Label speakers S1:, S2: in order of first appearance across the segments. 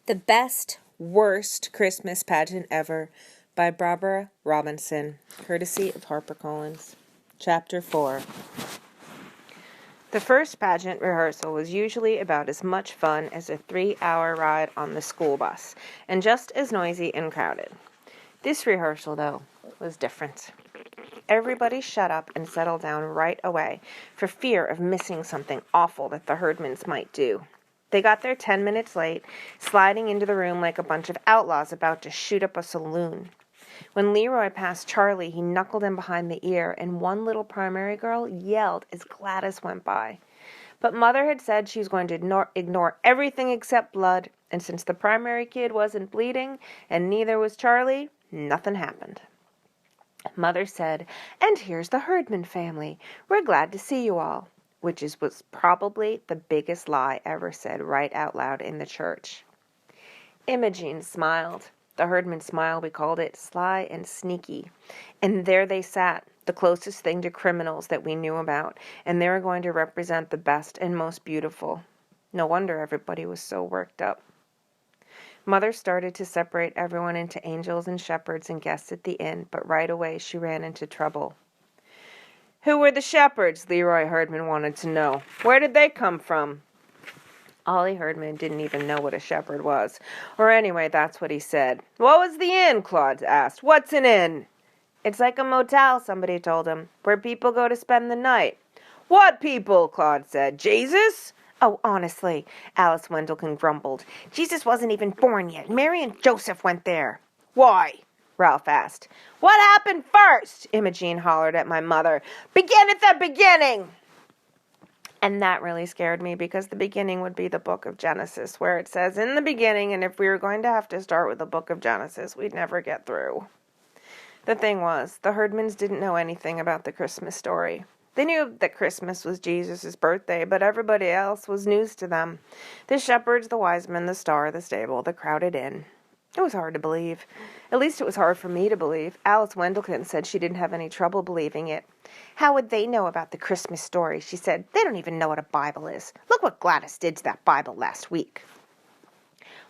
S1: The Best, Worst Christmas Pageant Ever by Barbara Robinson, courtesy of HarperCollins. Chapter 4. The first pageant rehearsal was usually about as much fun as a 3-hour ride on the school bus, and just as noisy and crowded. This rehearsal, though, was different. Everybody shut up and settled down right away, for fear of missing something awful that the Herdmans might do. They got there 10 minutes late, sliding into the room like a bunch of outlaws about to shoot up a saloon. When Leroy passed Charlie, he knuckled him behind the ear, and one little primary girl yelled as Gladys went by. But Mother had said she was going to ignore everything except blood, and since the primary kid wasn't bleeding, and neither was Charlie, nothing happened. Mother said, "And here's the Herdman family. We're glad to see you all," which was probably the biggest lie ever said right out loud in the church. Imogene smiled. The Herdman smile, we called it, sly and sneaky. And there they sat, the closest thing to criminals that we knew about, and they were going to represent the best and most beautiful. No wonder everybody was so worked up. Mother started to separate everyone into angels and shepherds and guests at the inn, but right away she ran into trouble. "Who were the shepherds?" Leroy Herdman wanted to know. "Where did they come from?" Ollie Herdman didn't even know what a shepherd was. Or anyway, that's what he said. "What was the inn?" Claude asked. "What's an inn?" "It's like a motel," somebody told him, "where people go to spend the night." "What people?" Claude said. "Jesus?" "Oh, honestly," Alice Wendelkin grumbled. "Jesus wasn't even born yet. Mary and Joseph went there." "Why?" Ralph asked. "What happened first?" Imogene hollered at my mother. "Begin at the beginning!" And that really scared me, because the beginning would be the book of Genesis, where it says, "In the beginning," and if we were going to have to start with the book of Genesis, we'd never get through. The thing was, the Herdmans didn't know anything about the Christmas story. They knew that Christmas was Jesus' birthday, but everybody else was news to them. The shepherds, the wise men, the star, the stable, the crowded inn. It was hard to believe. At least it was hard for me to believe. Alice Wendelkin said she didn't have any trouble believing it. "How would they know about the Christmas story?" she said. "They don't even know what a Bible is. Look what Gladys did to that Bible last week."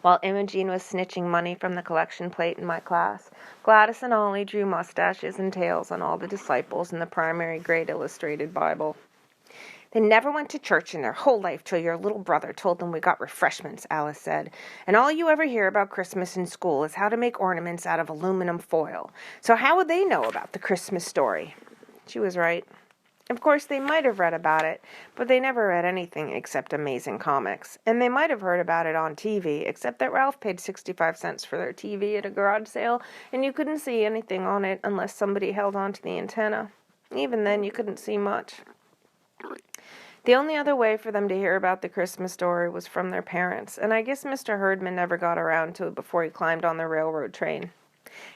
S1: While Imogene was snitching money from the collection plate in my class, Gladys and Ollie drew mustaches and tails on all the disciples in the primary grade illustrated Bible. "They never went to church in their whole life till your little brother told them we got refreshments," Alice said. "And all you ever hear about Christmas in school is how to make ornaments out of aluminum foil. So how would they know about the Christmas story?" She was right. Of course, they might have read about it, but they never read anything except Amazing Comics. And they might have heard about it on TV, except that Ralph paid 65 cents for their TV at a garage sale, and you couldn't see anything on it unless somebody held onto the antenna. Even then, you couldn't see much. The only other way for them to hear about the Christmas story was from their parents, and I guess Mr. Herdman never got around to it before he climbed on the railroad train.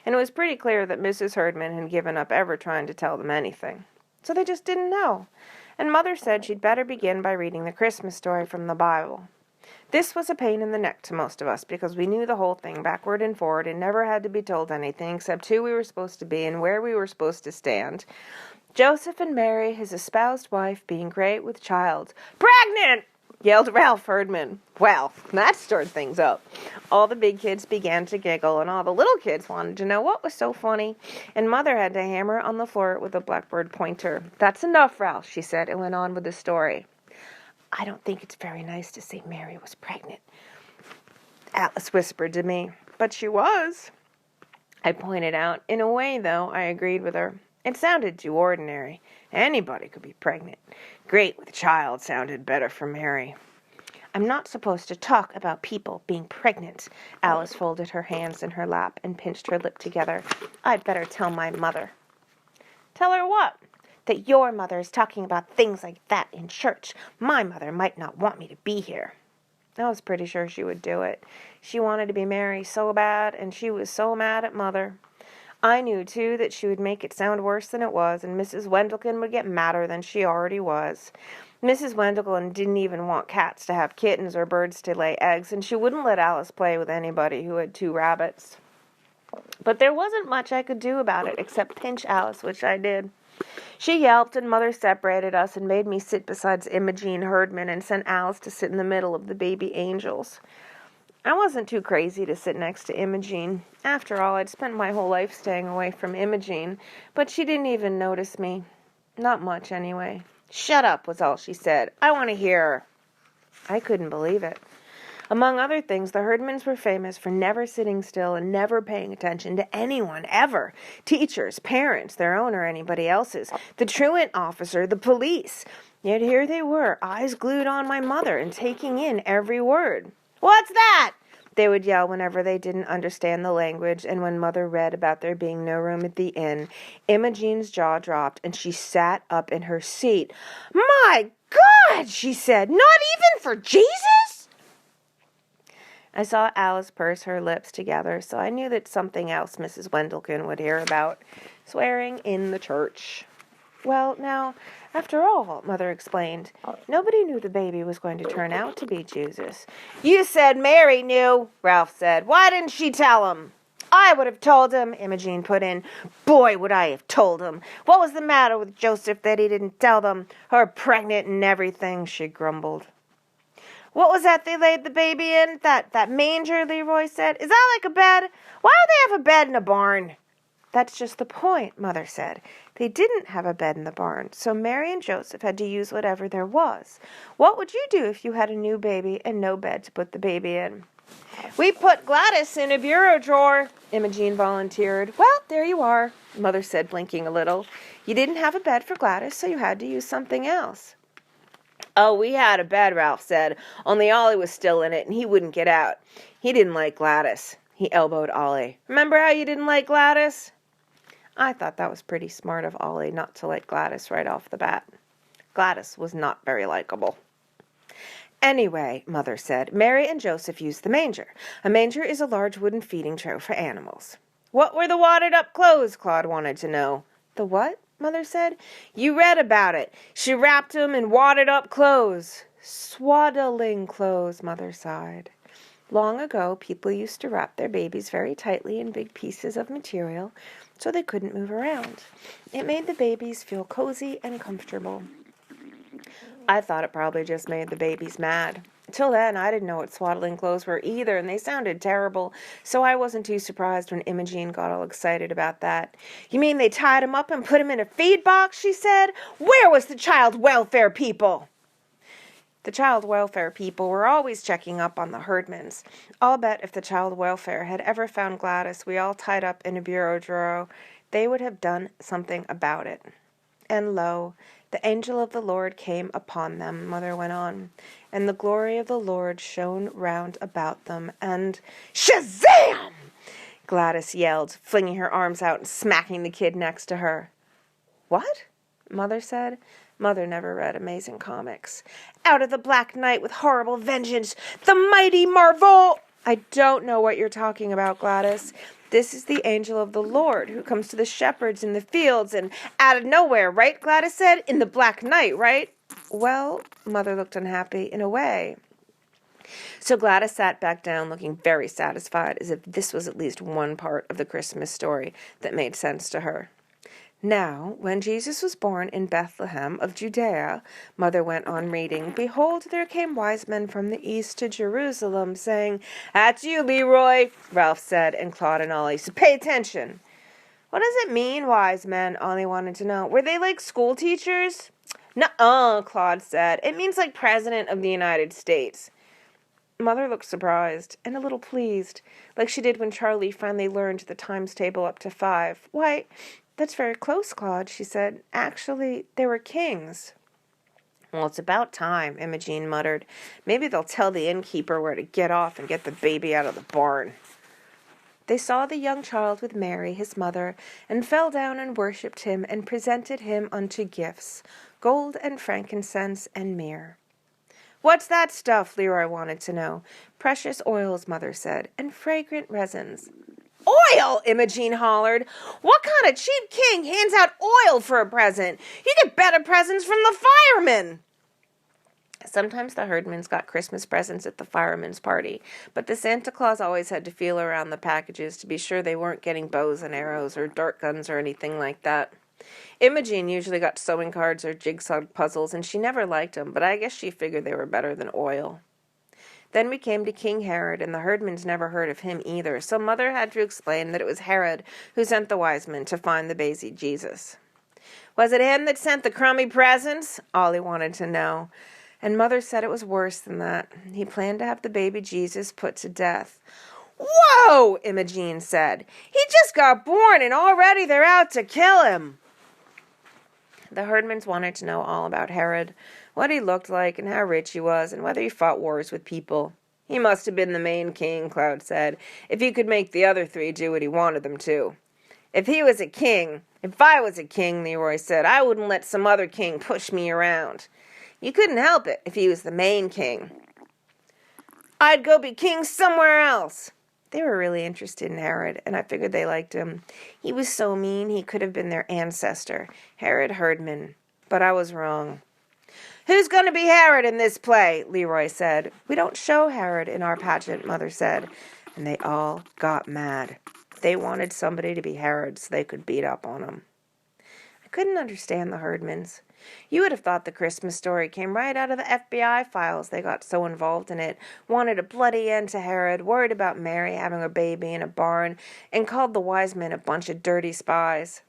S1: And it was pretty clear that Mrs. Herdman had given up ever trying to tell them anything. So they just didn't know. And Mother said she'd better begin by reading the Christmas story from the Bible. This was a pain in the neck to most of us, because we knew the whole thing backward and forward and never had to be told anything except who we were supposed to be and where we were supposed to stand. Joseph and Mary, his espoused wife, being great with child. "Pregnant!" yelled Ralph Herdman. Well, that stirred things up. All the big kids began to giggle, and all the little kids wanted to know what was so funny, and Mother had to hammer on the floor with a blackboard pointer. "That's enough, Ralph," she said, and went on with the story. "I don't think it's very nice to say Mary was pregnant," Alice whispered to me. "But she was," I pointed out. In a way, though, I agreed with her. It sounded too ordinary. Anybody could be pregnant. Great with child sounded better for Mary. "I'm not supposed to talk about people being pregnant." Alice folded her hands in her lap and pinched her lip together. "I'd better tell my mother." "Tell her what?" "That your mother is talking about things like that in church. My mother might not want me to be here." I was pretty sure she would do it. She wanted to be Mary so bad, and she was so mad at Mother. I knew, too, that she would make it sound worse than it was, and Mrs. Wendelkin would get madder than she already was. Mrs. Wendelkin didn't even want cats to have kittens or birds to lay eggs, and she wouldn't let Alice play with anybody who had 2 rabbits. But there wasn't much I could do about it except pinch Alice, which I did. She yelped, and Mother separated us and made me sit beside Imogene Herdman and sent Alice to sit in the middle of the baby angels. I wasn't too crazy to sit next to Imogene. After all, I'd spent my whole life staying away from Imogene, but she didn't even notice me. Not much, anyway. "Shut up," was all she said. "I want to hear." I couldn't believe it. Among other things, the Herdmans were famous for never sitting still and never paying attention to anyone, ever. Teachers, parents, their own or anybody else's, the truant officer, the police. Yet here they were, eyes glued on my mother and taking in every word. "What's that?" they would yell whenever they didn't understand the language, and when Mother read about there being no room at the inn, Imogene's jaw dropped and she sat up in her seat. "My God," she said, "not even for Jesus?" I saw Alice purse her lips together, so I knew that something else Mrs. Wendelken would hear about. Swearing in the church. "Well, now, after all," Mother explained, "nobody knew the baby was going to turn out to be Jesus." "You said Mary knew," Ralph said. "Why didn't she tell him?" "I would have told him," Imogene put in. "Boy, would I have told him. What was the matter with Joseph that he didn't tell them? Her pregnant and everything," she grumbled. "What was that they laid the baby in? That manger," Leroy said. "Is that like a bed? Why do they have a bed in a barn?" "That's just the point," Mother said. "They didn't have a bed in the barn, so Mary and Joseph had to use whatever there was. What would you do if you had a new baby and no bed to put the baby in?" "We put Gladys in a bureau drawer," Imogene volunteered. "Well, there you are," Mother said, blinking a little. "You didn't have a bed for Gladys, so you had to use something else." "Oh, we had a bed," Ralph said, "only Ollie was still in it, and he wouldn't get out. He didn't like Gladys." He elbowed Ollie. "Remember how you didn't like Gladys?" I thought that was pretty smart of Ollie not to like Gladys right off the bat. Gladys was not very likable. "Anyway," Mother said, "Mary and Joseph used the manger. A manger is a large wooden feeding trough for animals." "What were the wadded-up clothes?" Claude wanted to know. "The what?" Mother said. "You read about it. She wrapped 'em in wadded-up clothes." "Swaddling clothes," Mother sighed. "Long ago, people used to wrap their babies very tightly in big pieces of material so they couldn't move around. It made the babies feel cozy and comfortable." I thought it probably just made the babies mad. Till then, I didn't know what swaddling clothes were either, and they sounded terrible, so I wasn't too surprised when Imogene got all excited about that. "You mean they tied him up and put him in a feed box?" she said. "Where was the child welfare people?" The child welfare people were always checking up on the Herdmans. I'll bet if the child welfare had ever found Gladys we all tied up in a bureau drawer, they would have done something about it. "And lo, the angel of the Lord came upon them," Mother went on, "and the glory of the Lord shone round about them, and—" "Shazam!" Gladys yelled, flinging her arms out and smacking the kid next to her. "What?" Mother said. Mother never read Amazing Comics. "Out of the black night with horrible vengeance, the mighty Marvel—" "I don't know what you're talking about, Gladys. This is the angel of the Lord who comes to the shepherds in the fields and out of nowhere, right?" Gladys said. "In the black night, right?" "Well," Mother looked unhappy, "in a way." So Gladys sat back down looking very satisfied, as if this was at least one part of the Christmas story that made sense to her. "Now, when Jesus was born in Bethlehem of Judea," Mother went on reading, "behold, there came wise men from the east to Jerusalem, saying—" "That's you, Leroy," Ralph said, and Claude and Ollie. "So pay attention." "What does it mean, wise men?" Ollie wanted to know. "Were they like school teachers?" "Nuh-uh," Claude said. "It means like President of the United States." Mother looked surprised and a little pleased, like she did when Charlie finally learned the times table up to 5. "Why, that's very close, Claude," she said. "Actually, they were kings." "Well, it's about time," Imogene muttered. "Maybe they'll tell the innkeeper where to get off and get the baby out of the barn." They saw the young child with Mary, his mother, and fell down and worshipped him and presented him unto gifts, gold and frankincense and myrrh. "What's that stuff?" Leroy wanted to know. "Precious oils," Mother said, "and fragrant resins." "Oil!" Imogene hollered. "What kind of cheap king hands out oil for a present? You get better presents from the firemen." Sometimes the Herdmans got Christmas presents at the firemen's party, but the Santa Claus always had to feel around the packages to be sure they weren't getting bows and arrows or dart guns or anything like that. Imogene usually got sewing cards or jigsaw puzzles, and she never liked them, but I guess she figured they were better than oil. Then we came to King Herod, and the herdmans never heard of him either, so Mother had to explain that it was Herod who sent the wise men to find the baby Jesus. Was it him that sent the crummy presents? Ollie wanted to know. And Mother said it was worse than that. He planned to have the baby Jesus put to death. Whoa, Imogene said. He just got born and already they're out to kill him. The herdmans wanted to know all about Herod, what he looked like and how rich he was, and whether he fought wars with people. He must have been the main king, Cloud said, if he could make the other three do what he wanted them to. If I was a king, Leroy said, I wouldn't let some other king push me around. You couldn't help it if he was the main king. I'd go be king somewhere else. They were really interested in Herod, and I figured they liked him. He was so mean he could have been their ancestor, Herod Herdman. But I was wrong. Who's going to be Herod in this play? Leroy said. We don't show Herod in our pageant, Mother said. And they all got mad. They wanted somebody to be Herod so they could beat up on him. I couldn't understand the herdmans. You would have thought the Christmas story came right out of the FBI files. They got so involved in it, wanted a bloody end to Herod, worried about Mary having a baby in a barn, and called the wise men a bunch of dirty spies.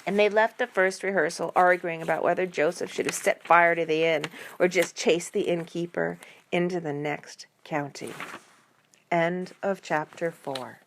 S1: And they left the first rehearsal arguing about whether Joseph should have set fire to the inn or just chased the innkeeper into the next county. End of chapter 4.